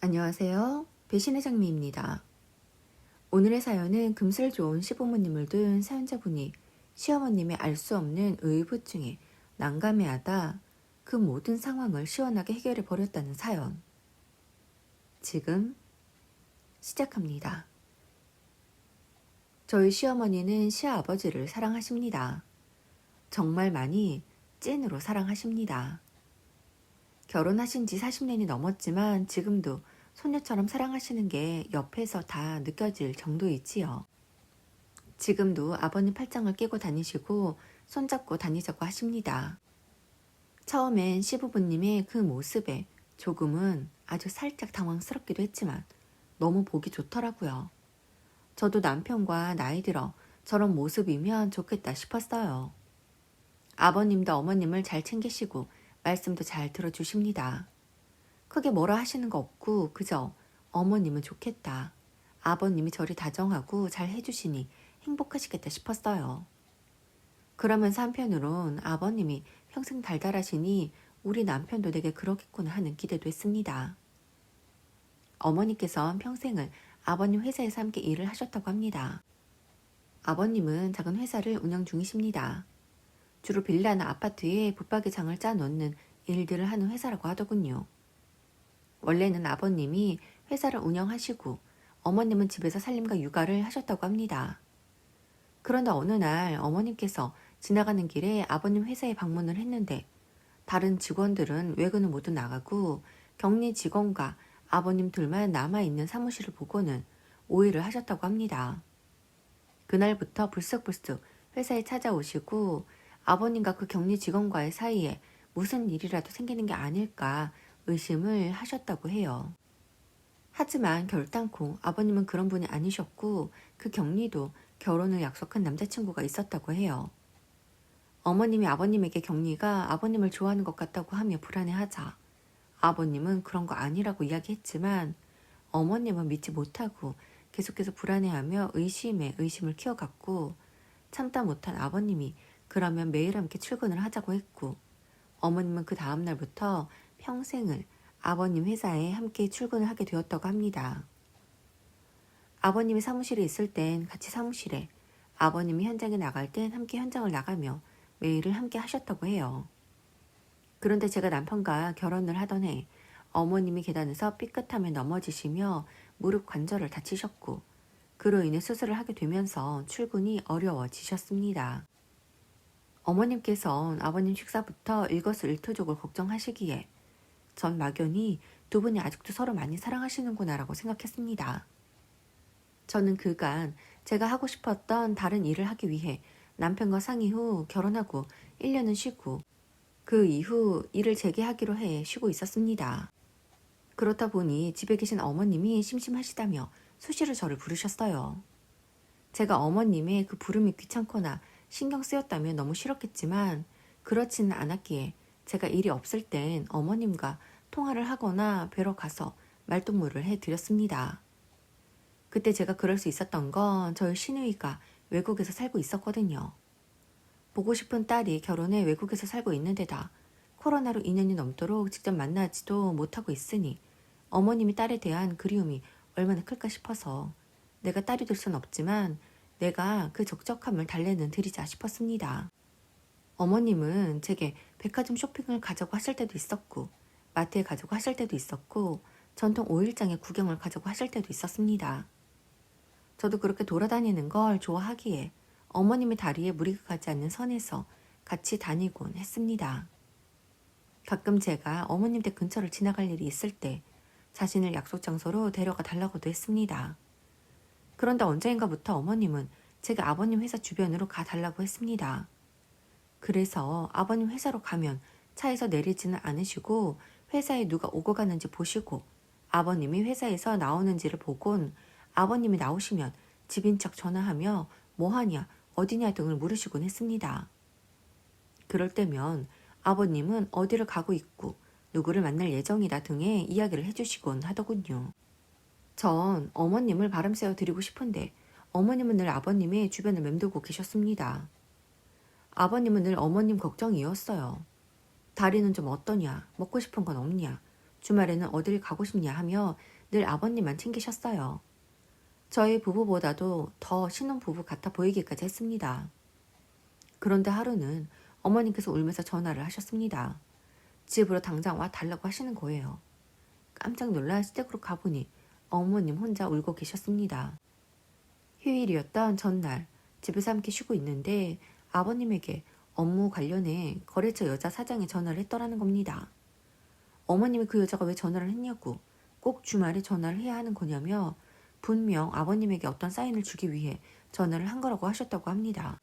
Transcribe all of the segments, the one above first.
안녕하세요. 배신의 장미입니다. 오늘의 사연은 금슬 좋은 시부모님을 둔 사연자분이 시어머님의 알 수 없는 의부증에 난감해하다 그 모든 상황을 시원하게 해결해 버렸다는 사연. 지금 시작합니다. 저희 시어머니는 시아버지를 사랑하십니다. 정말 많이 찐으로 사랑하십니다. 결혼하신 지 40년이 넘었지만 지금도 소녀처럼 사랑하시는 게 옆에서 다 느껴질 정도이지요. 지금도 아버님 팔짱을 끼고 다니시고 손잡고 다니자고 하십니다. 처음엔 시부모님의 그 모습에 조금은 아주 살짝 당황스럽기도 했지만 너무 보기 좋더라고요. 저도 남편과 나이 들어 저런 모습이면 좋겠다 싶었어요. 아버님도 어머님을 잘 챙기시고 말씀도 잘 들어주십니다. 크게 뭐라 하시는 거 없고 그저 어머님은 좋겠다. 아버님이 저리 다정하고 잘 해주시니 행복하시겠다 싶었어요. 그러면서 한편으론 아버님이 평생 달달하시니 우리 남편도 내게 그러겠구나 하는 기대도 했습니다. 어머니께선 평생을 아버님 회사에서 함께 일을 하셨다고 합니다. 아버님은 작은 회사를 운영 중이십니다. 주로 빌라나 아파트에 붙박이장을 짜놓는 일들을 하는 회사라고 하더군요. 원래는 아버님이 회사를 운영하시고 어머님은 집에서 살림과 육아를 하셨다고 합니다. 그런데 어느 날 어머님께서 지나가는 길에 아버님 회사에 방문을 했는데 다른 직원들은 외근을 모두 나가고 격리 직원과 아버님 둘만 남아있는 사무실을 보고는 오해를 하셨다고 합니다. 그날부터 불쑥불쑥 회사에 찾아오시고 아버님과 그 격리 직원과의 사이에 무슨 일이라도 생기는 게 아닐까 의심을 하셨다고 해요. 하지만 결단코 아버님은 그런 분이 아니셨고 그 격리도 결혼을 약속한 남자친구가 있었다고 해요. 어머님이 아버님에게 격리가 아버님을 좋아하는 것 같다고 하며 불안해하자 아버님은 그런 거 아니라고 이야기했지만 어머님은 믿지 못하고 계속해서 불안해하며 의심에 의심을 키워갔고 참다 못한 아버님이 그러면 매일 함께 출근을 하자고 했고 어머님은 그 다음 날부터 평생을 아버님 회사에 함께 출근을 하게 되었다고 합니다. 아버님이 사무실에 있을 땐 같이 사무실에, 아버님이 현장에 나갈 땐 함께 현장을 나가며 매일을 함께 하셨다고 해요. 그런데 제가 남편과 결혼을 하던 해 어머님이 계단에서 삐끗하며 넘어지시며 무릎 관절을 다치셨고 그로 인해 수술을 하게 되면서 출근이 어려워지셨습니다. 어머님께서는 아버님 식사부터 일거수일투족을 걱정하시기에 전 막연히 두 분이 아직도 서로 많이 사랑하시는구나 라고 생각했습니다. 저는 그간 제가 하고 싶었던 다른 일을 하기 위해 남편과 상의 후 결혼하고 1년은 쉬고 그 이후 일을 재개하기로 해 쉬고 있었습니다. 그렇다 보니 집에 계신 어머님이 심심하시다며 수시로 저를 부르셨어요. 제가 어머님의 그 부름이 귀찮거나 신경 쓰였다면 너무 싫었겠지만 그렇지는 않았기에 제가 일이 없을 땐 어머님과 통화를 하거나 뵈러 가서 말동무를 해드렸습니다. 그때 제가 그럴 수 있었던 건 저희 시누이가 외국에서 살고 있었거든요. 보고 싶은 딸이 결혼해 외국에서 살고 있는 데다 코로나로 2년이 넘도록 직접 만나지도 못하고 있으니 어머님이 딸에 대한 그리움이 얼마나 클까 싶어서 내가 딸이 될 순 없지만 내가 그 적적함을 달래는 드리자 싶었습니다. 어머님은 제게 백화점 쇼핑을 가자고 하실 때도 있었고 마트에 가자고 하실 때도 있었고 전통 오일장에 구경을 가자고 하실 때도 있었습니다. 저도 그렇게 돌아다니는 걸 좋아하기에 어머님의 다리에 무리가 가지 않는 선에서 같이 다니곤 했습니다. 가끔 제가 어머님 댁 근처를 지나갈 일이 있을 때 자신을 약속 장소로 데려가 달라고도 했습니다. 그런데 언제인가부터 어머님은 제가 아버님 회사 주변으로 가달라고 했습니다. 그래서 아버님 회사로 가면 차에서 내리지는 않으시고 회사에 누가 오고 가는지 보시고 아버님이 회사에서 나오는지를 보곤 아버님이 나오시면 집인 척 전화하며 뭐하냐 어디냐 등을 물으시곤 했습니다. 그럴 때면 아버님은 어디를 가고 있고 누구를 만날 예정이다 등의 이야기를 해주시곤 하더군요. 전 어머님을 바람쐬어 드리고 싶은데 어머님은 늘 아버님의 주변을 맴돌고 계셨습니다. 아버님은 늘 어머님 걱정이었어요. 다리는 좀 어떠냐, 먹고 싶은 건 없냐, 주말에는 어딜 가고 싶냐 하며 늘 아버님만 챙기셨어요. 저희 부부보다도 더 신혼부부 같아 보이기까지 했습니다. 그런데 하루는 어머님께서 울면서 전화를 하셨습니다. 집으로 당장 와 달라고 하시는 거예요. 깜짝 놀라 시댁으로 가보니 어머님 혼자 울고 계셨습니다. 휴일이었던 전날 집에서 함께 쉬고 있는데 아버님에게 업무 관련해 거래처 여자 사장이 전화를 했더라는 겁니다. 어머님이 그 여자가 왜 전화를 했냐고, 꼭 주말에 전화를 해야 하는 거냐며 분명 아버님에게 어떤 사인을 주기 위해 전화를 한 거라고 하셨다고 합니다.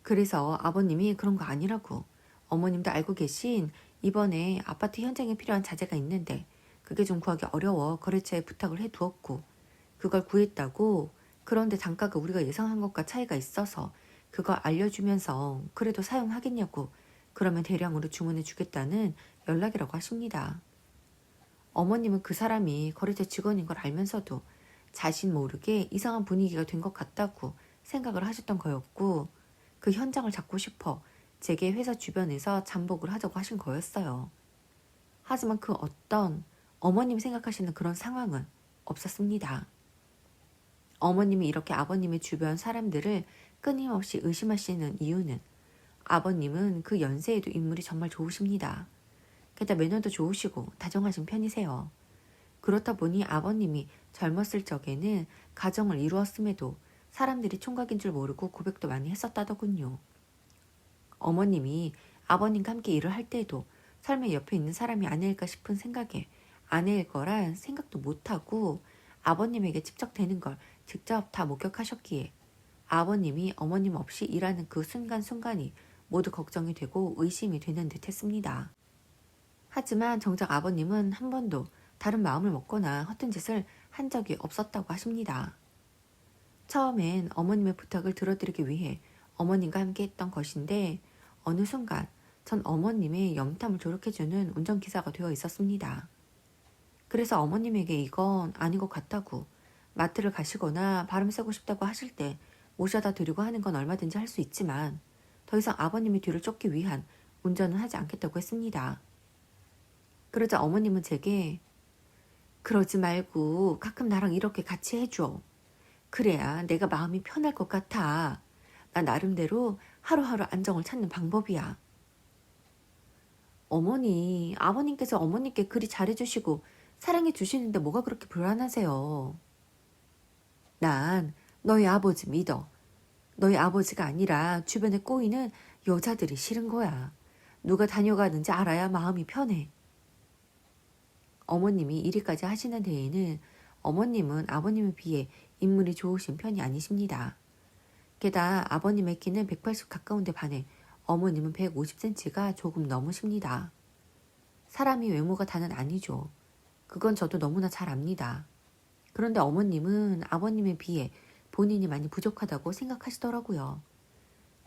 그래서 아버님이 그런 거 아니라고, 어머님도 알고 계신 이번에 아파트 현장에 필요한 자재가 있는데 그게 좀 구하기 어려워 거래처에 부탁을 해두었고, 그걸 구했다고. 그런데 단가가 우리가 예상한 것과 차이가 있어서 그거 알려주면서 그래도 사용하겠냐고, 그러면 대량으로 주문해 주겠다는 연락이라고 하십니다. 어머님은 그 사람이 거래처 직원인 걸 알면서도 자신 모르게 이상한 분위기가 된 것 같다고 생각을 하셨던 거였고, 그 현장을 잡고 싶어 제게 회사 주변에서 잠복을 하자고 하신 거였어요. 하지만 그 어떤 어머님이 생각하시는 그런 상황은 없었습니다. 어머님이 이렇게 아버님의 주변 사람들을 끊임없이 의심하시는 이유는, 아버님은 그 연세에도 인물이 정말 좋으십니다. 게다가 매너도 좋으시고 다정하신 편이세요. 그렇다 보니 아버님이 젊었을 적에는 가정을 이루었음에도 사람들이 총각인 줄 모르고 고백도 많이 했었다더군요. 어머님이 아버님과 함께 일을 할 때에도 설마 옆에 있는 사람이 아내일까 싶은 생각에 아내일 거란 생각도 못하고 아버님에게 집적되는 걸 직접 다 목격하셨기에 아버님이 어머님 없이 일하는 그 순간순간이 모두 걱정이 되고 의심이 되는 듯 했습니다. 하지만 정작 아버님은 한 번도 다른 마음을 먹거나 허튼 짓을 한 적이 없었다고 하십니다. 처음엔 어머님의 부탁을 들어드리기 위해 어머님과 함께 했던 것인데 어느 순간 전 어머님의 염탐을 조력해주는 운전기사가 되어 있었습니다. 그래서 어머님에게 이건 아닌 것 같다고, 마트를 가시거나 바람 쐬고 싶다고 하실 때 모셔다 드리고 하는 건 얼마든지 할 수 있지만 더 이상 아버님의 뒤를 쫓기 위한 운전은 하지 않겠다고 했습니다. 그러자 어머님은 제게 그러지 말고 가끔 나랑 이렇게 같이 해줘. 그래야 내가 마음이 편할 것 같아. 나 나름대로 하루하루 안정을 찾는 방법이야. 어머니, 아버님께서 어머니께 그리 잘해주시고 사랑해 주시는데 뭐가 그렇게 불안하세요? 난 너희 아버지 믿어. 너희 아버지가 아니라 주변에 꼬이는 여자들이 싫은 거야. 누가 다녀가는지 알아야 마음이 편해. 어머님이 이리까지 하시는 데에는 어머님은 아버님에 비해 인물이 좋으신 편이 아니십니다. 게다가 아버님의 키는 180 가까운데 반해 어머님은 150cm가 조금 넘으십니다. 사람이 외모가 다는 아니죠. 그건 저도 너무나 잘 압니다. 그런데 어머님은 아버님에 비해 본인이 많이 부족하다고 생각하시더라고요.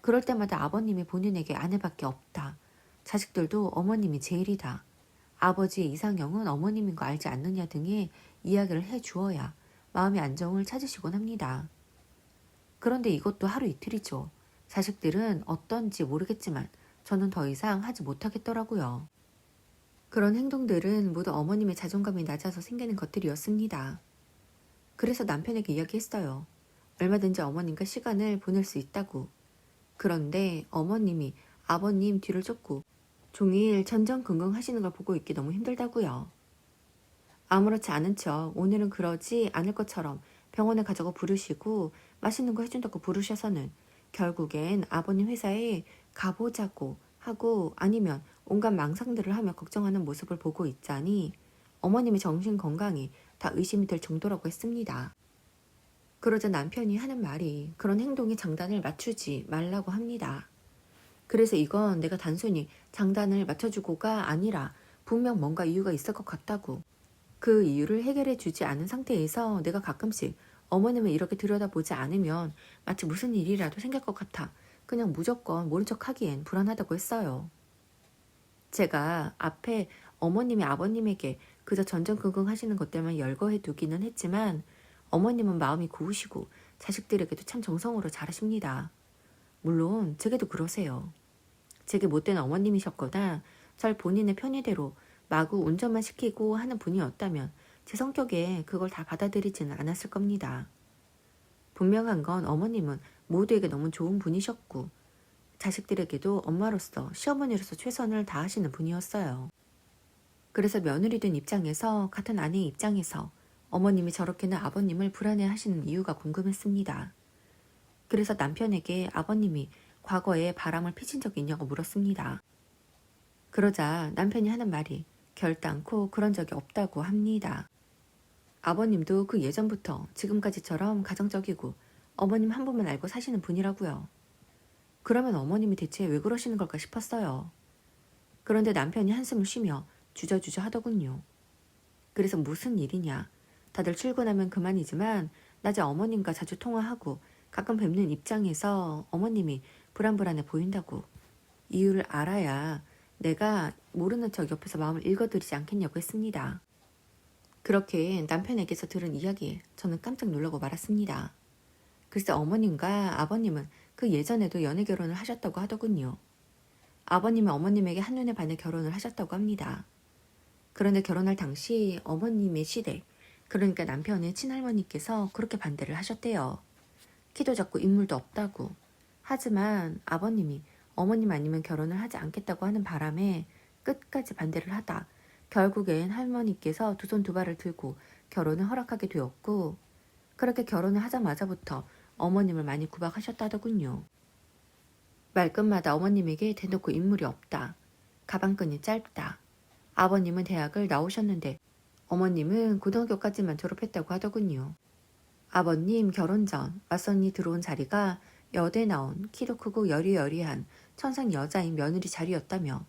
그럴 때마다 아버님이 본인에게 아내밖에 없다. 자식들도 어머님이 제일이다. 아버지의 이상형은 어머님인 거 알지 않느냐 등의 이야기를 해주어야 마음의 안정을 찾으시곤 합니다. 그런데 이것도 하루 이틀이죠. 자식들은 어떤지 모르겠지만 저는 더 이상 하지 못하겠더라고요. 그런 행동들은 모두 어머님의 자존감이 낮아서 생기는 것들이었습니다. 그래서 남편에게 이야기했어요. 얼마든지 어머님과 시간을 보낼 수 있다고. 그런데 어머님이 아버님 뒤를 쫓고 종일 전전긍긍 하시는 걸 보고 있기 너무 힘들다고요. 아무렇지 않은 척 오늘은 그러지 않을 것처럼 병원에 가자고 부르시고 맛있는 거 해준다고 부르셔서는 결국엔 아버님 회사에 가보자고 하고 아니면 온갖 망상들을 하며 걱정하는 모습을 보고 있자니 어머님의 정신 건강이 다 의심이 될 정도라고 했습니다. 그러자 남편이 하는 말이 그런 행동에 장단을 맞추지 말라고 합니다. 그래서 이건 내가 단순히 장단을 맞춰주고가 아니라 분명 뭔가 이유가 있을 것 같다고. 그 이유를 해결해 주지 않은 상태에서 내가 가끔씩 어머님을 이렇게 들여다보지 않으면 마치 무슨 일이라도 생길 것 같아 그냥 무조건 모른 척 하기엔 불안하다고 했어요. 제가 앞에 어머님이 아버님에게 그저 전전긍긍 하시는 것들만 열거해 두기는 했지만 어머님은 마음이 고우시고 자식들에게도 참 정성으로 잘하십니다. 물론 제게도 그러세요. 제게 못된 어머님이셨거나 절 본인의 편의대로 마구 운전만 시키고 하는 분이었다면 제 성격에 그걸 다 받아들이지는 않았을 겁니다. 분명한 건 어머님은 모두에게 너무 좋은 분이셨고 자식들에게도 엄마로서 시어머니로서 최선을 다하시는 분이었어요. 그래서 며느리 된 입장에서 같은 아내의 입장에서 어머님이 저렇게는 아버님을 불안해하시는 이유가 궁금했습니다. 그래서 남편에게 아버님이 과거에 바람을 피신 적이 있냐고 물었습니다. 그러자 남편이 하는 말이 결단코 그런 적이 없다고 합니다. 아버님도 그 예전부터 지금까지처럼 가정적이고 어머님 한 분만 알고 사시는 분이라고요. 그러면 어머님이 대체 왜 그러시는 걸까 싶었어요. 그런데 남편이 한숨을 쉬며 주저주저 하더군요. 그래서 무슨 일이냐. 다들 출근하면 그만이지만 낮에 어머님과 자주 통화하고 가끔 뵙는 입장에서 어머님이 불안불안해 보인다고. 이유를 알아야 내가 모르는 척 옆에서 마음을 읽어드리지 않겠냐고 했습니다. 그렇게 남편에게서 들은 이야기에 저는 깜짝 놀라고 말았습니다. 글쎄 어머님과 아버님은 그 예전에도 연애 결혼을 하셨다고 하더군요. 아버님은 어머님에게 한눈에 반해 결혼을 하셨다고 합니다. 그런데 결혼할 당시 어머님의 시댁, 그러니까 남편의 친할머니께서 그렇게 반대를 하셨대요. 키도 작고 인물도 없다고. 하지만 아버님이 어머님 아니면 결혼을 하지 않겠다고 하는 바람에 끝까지 반대를 하다 결국엔 할머니께서 두 손 두 발을 들고 결혼을 허락하게 되었고 그렇게 결혼을 하자마자부터 어머님을 많이 구박하셨다더군요. 말끝마다 어머님에게 대놓고 인물이 없다. 가방끈이 짧다. 아버님은 대학을 나오셨는데 어머님은 고등학교까지만 졸업했다고 하더군요. 아버님 결혼 전 맞선이 들어온 자리가 여대 나온 키도 크고 여리여리한 천상 여자인 며느리 자리였다며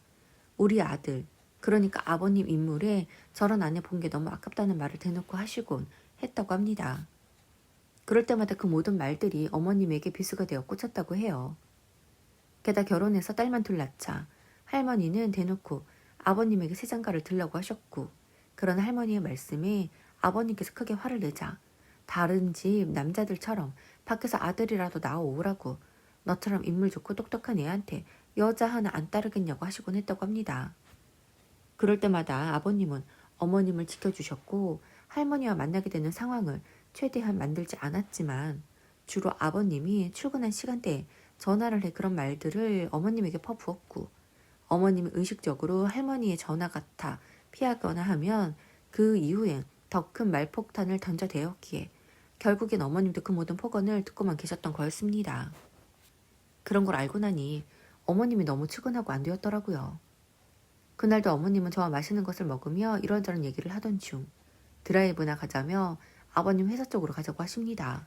우리 아들 그러니까 아버님 인물에 저런 아내 본 게 너무 아깝다는 말을 대놓고 하시곤 했다고 합니다. 그럴 때마다 그 모든 말들이 어머님에게 비수가 되어 꽂혔다고 해요. 게다가 결혼해서 딸만 둘 낳자 할머니는 대놓고 아버님에게 새 장가를 들라고 하셨고 그런 할머니의 말씀에 아버님께서 크게 화를 내자 다른 집 남자들처럼 밖에서 아들이라도 낳아오라고 너처럼 인물 좋고 똑똑한 애한테 여자 하나 안 따르겠냐고 하시곤 했다고 합니다. 그럴 때마다 아버님은 어머님을 지켜주셨고 할머니와 만나게 되는 상황을 최대한 만들지 않았지만 주로 아버님이 출근한 시간대에 전화를 해 그런 말들을 어머님에게 퍼부었고 어머님이 의식적으로 할머니의 전화 같아 피하거나 하면 그 이후엔 더 큰 말폭탄을 던져대었기에 결국엔 어머님도 그 모든 폭언을 듣고만 계셨던 거였습니다. 그런 걸 알고 나니 어머님이 너무 측은하고 안 되었더라고요. 그날도 어머님은 저와 맛있는 것을 먹으며 이런저런 얘기를 하던 중 드라이브나 가자며 아버님 회사 쪽으로 가자고 하십니다.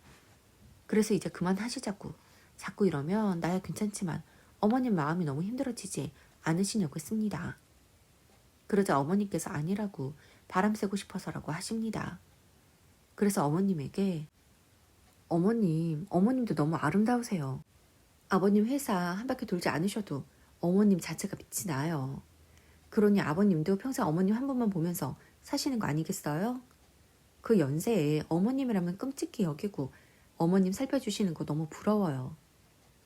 그래서 이제 그만하시자고. 자꾸 이러면 나야 괜찮지만 어머님 마음이 너무 힘들어지지 않으시냐고 했습니다. 그러자 어머니께서 아니라고 바람 쐬고 싶어서라고 하십니다. 그래서 어머님에게 어머님도 너무 아름다우세요. 아버님 회사 한 바퀴 돌지 않으셔도 어머님 자체가 빛이 나요. 그러니 아버님도 평생 어머님 한 번만 보면서 사시는 거 아니겠어요? 그 연세에 어머님이라면 끔찍히 여기고 어머님 살펴주시는 거 너무 부러워요.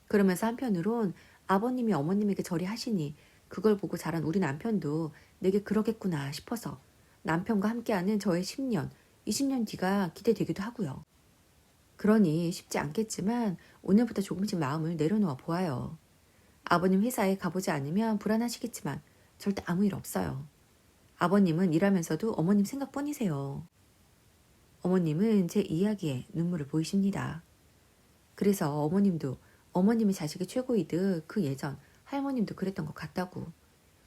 그러면서 한편으론 아버님이 어머님에게 저리 하시니 그걸 보고 자란 우리 남편도 내게 그러겠구나 싶어서 남편과 함께하는 저의 10년, 20년 뒤가 기대되기도 하고요. 그러니 쉽지 않겠지만 오늘부터 조금씩 마음을 내려놓아 보아요. 아버님 회사에 가보지 않으면 불안하시겠지만 절대 아무 일 없어요. 아버님은 일하면서도 어머님 생각뿐이세요. 어머님은 제 이야기에 눈물을 보이십니다. 그래서 어머님도 어머님이 자식이 최고이듯 그 예전 할머님도 그랬던 것 같다고.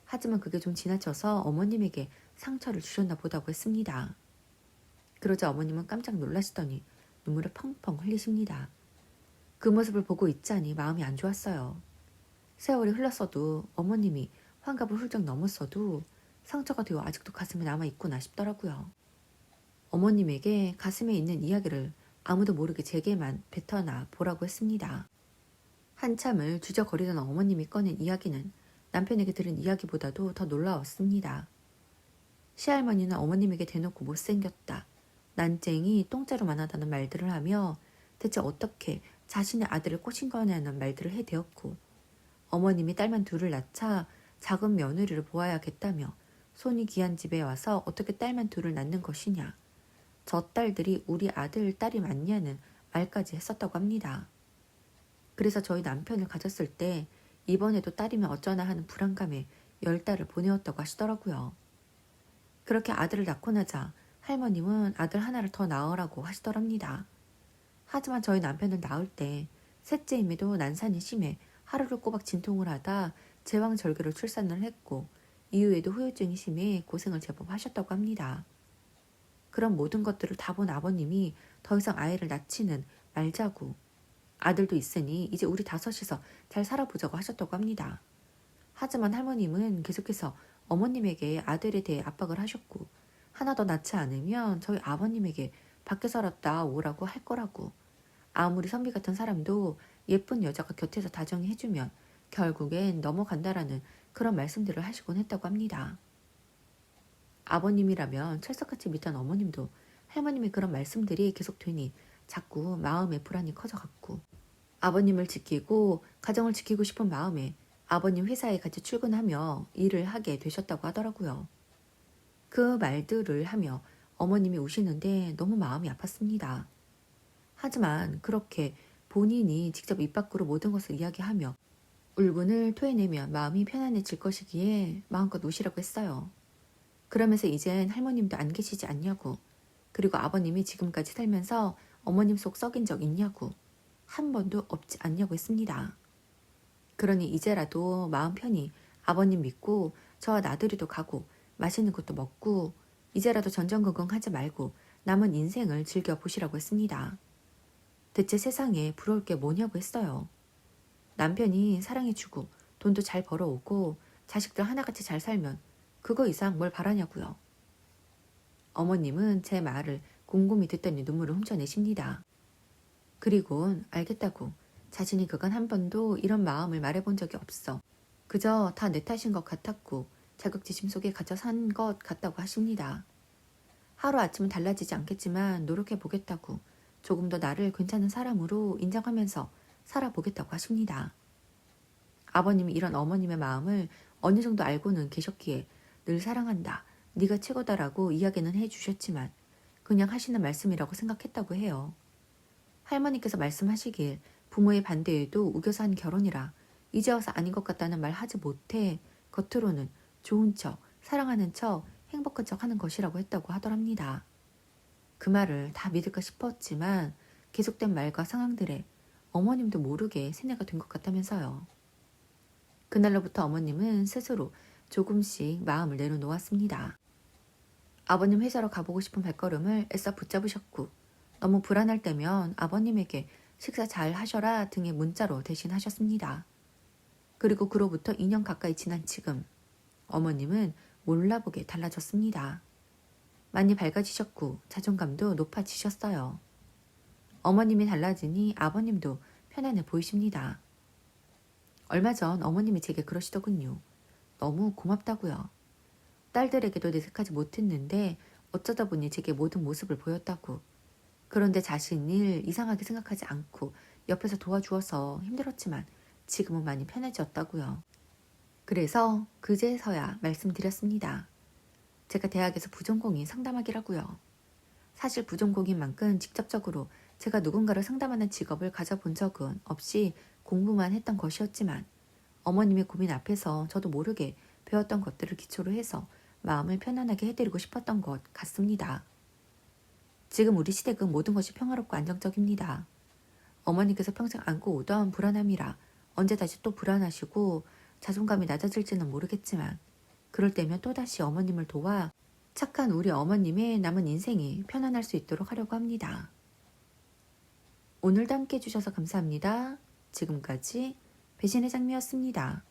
하지만 그게 좀 지나쳐서 어머님에게 상처를 주셨나 보다고 했습니다. 그러자 어머님은 깜짝 놀라시더니 눈물을 펑펑 흘리십니다. 그 모습을 보고 있자니 마음이 안 좋았어요. 세월이 흘렀어도 어머님이 환갑을 훌쩍 넘었어도 상처가 되어 아직도 가슴에 남아있구나 싶더라고요. 어머님에게 가슴에 있는 이야기를 아무도 모르게 제게만 뱉어나 보라고 했습니다. 한참을 주저거리던 어머님이 꺼낸 이야기는 남편에게 들은 이야기보다도 더 놀라웠습니다. 시할머니는 어머님에게 대놓고 못생겼다, 난쟁이, 똥자루만 하다는 말들을 하며 대체 어떻게 자신의 아들을 꼬신 거냐는 말들을 해대었고 어머님이 딸만 둘을 낳자 작은 며느리를 보아야겠다며 손이 귀한 집에 와서 어떻게 딸만 둘을 낳는 것이냐 저 딸들이 우리 아들, 딸이 맞냐는 말까지 했었다고 합니다. 그래서 저희 남편을 가졌을 때 이번에도 딸이면 어쩌나 하는 불안감에 10달을 보내었다고 하시더라고요. 그렇게 아들을 낳고 나자 할머님은 아들 하나를 더 낳으라고 하시더랍니다. 하지만 저희 남편을 낳을 때 셋째임에도 난산이 심해 하루를 꼬박 진통을 하다 제왕절개로 출산을 했고 이후에도 후유증이 심해 고생을 제법 하셨다고 합니다. 그런 모든 것들을 다 본 아버님이 더 이상 아이를 낳지는 말자고, 아들도 있으니 이제 우리 다섯이서 잘 살아보자고 하셨다고 합니다. 하지만 할머님은 계속해서 어머님에게 아들에 대해 압박을 하셨고, 하나 더 낳지 않으면 저희 아버님에게 밖에 살았다 오라고 할 거라고, 아무리 선비 같은 사람도 예쁜 여자가 곁에서 다정히 해주면 결국엔 넘어간다라는 그런 말씀들을 하시곤 했다고 합니다. 아버님이라면 철석같이 믿던 어머님도 할머님의 그런 말씀들이 계속되니 자꾸 마음의 불안이 커져갔고, 아버님을 지키고 가정을 지키고 싶은 마음에 아버님 회사에 같이 출근하며 일을 하게 되셨다고 하더라고요. 그 말들을 하며 어머님이 우시는데 너무 마음이 아팠습니다. 하지만 그렇게 본인이 직접 입 밖으로 모든 것을 이야기하며 울분을 토해내면 마음이 편안해질 것이기에 마음껏 우시라고 했어요. 그러면서 이젠 할머님도 안 계시지 않냐고, 그리고 아버님이 지금까지 살면서 어머님 속 썩인 적 있냐고, 한 번도 없지 않냐고 했습니다. 그러니 이제라도 마음 편히 아버님 믿고 저와 나들이도 가고 맛있는 것도 먹고 이제라도 전전긍긍하지 말고 남은 인생을 즐겨보시라고 했습니다. 대체 세상에 부러울 게 뭐냐고 했어요. 남편이 사랑해주고 돈도 잘 벌어오고 자식들 하나같이 잘 살면 그거 이상 뭘 바라냐고요. 어머님은 제 말을 곰곰이 듣더니 눈물을 훔쳐내십니다. 그리곤 알겠다고, 자신이 그간 한 번도 이런 마음을 말해본 적이 없어. 그저 다 내 탓인 것 같았고 자격지심 속에 갇혀 산 것 같다고 하십니다. 하루아침은 달라지지 않겠지만 노력해보겠다고, 조금 더 나를 괜찮은 사람으로 인정하면서 살아보겠다고 하십니다. 아버님이 이런 어머님의 마음을 어느 정도 알고는 계셨기에 늘 사랑한다, 네가 최고다라고 이야기는 해주셨지만 그냥 하시는 말씀이라고 생각했다고 해요. 할머니께서 말씀하시길 부모의 반대에도 우겨서 한 결혼이라 이제 와서 아닌 것 같다는 말 하지 못해 겉으로는 좋은 척, 사랑하는 척, 행복한 척 하는 것이라고 했다고 하더랍니다. 그 말을 다 믿을까 싶었지만 계속된 말과 상황들에 어머님도 모르게 세뇌가 된 것 같다면서요. 그날로부터 어머님은 스스로 조금씩 마음을 내려놓았습니다. 아버님 회사로 가보고 싶은 발걸음을 애써 붙잡으셨고, 너무 불안할 때면 아버님에게 식사 잘 하셔라 등의 문자로 대신하셨습니다. 그리고 그로부터 2년 가까이 지난 지금 어머님은 몰라보게 달라졌습니다. 많이 밝아지셨고 자존감도 높아지셨어요. 어머님이 달라지니 아버님도 편안해 보이십니다. 얼마 전 어머님이 제게 그러시더군요. 너무 고맙다고요. 딸들에게도 내색하지 못했는데 어쩌다 보니 제게 모든 모습을 보였다고. 그런데 자신을 이상하게 생각하지 않고 옆에서 도와주어서 힘들었지만 지금은 많이 편해졌다고요. 그래서 그제서야 말씀드렸습니다. 제가 대학에서 부전공인 상담하기라고요. 사실 부전공인 만큼 직접적으로 제가 누군가를 상담하는 직업을 가져본 적은 없이 공부만 했던 것이었지만 어머님의 고민 앞에서 저도 모르게 배웠던 것들을 기초로 해서 마음을 편안하게 해드리고 싶었던 것 같습니다. 지금 우리 시댁은 모든 것이 평화롭고 안정적입니다. 어머니께서 평생 안고 오던 불안함이라 언제 다시 또 불안하시고 자존감이 낮아질지는 모르겠지만 그럴 때면 또다시 어머님을 도와 착한 우리 어머님의 남은 인생이 편안할 수 있도록 하려고 합니다. 오늘도 함께 해주셔서 감사합니다. 지금까지 배신의 장미였습니다.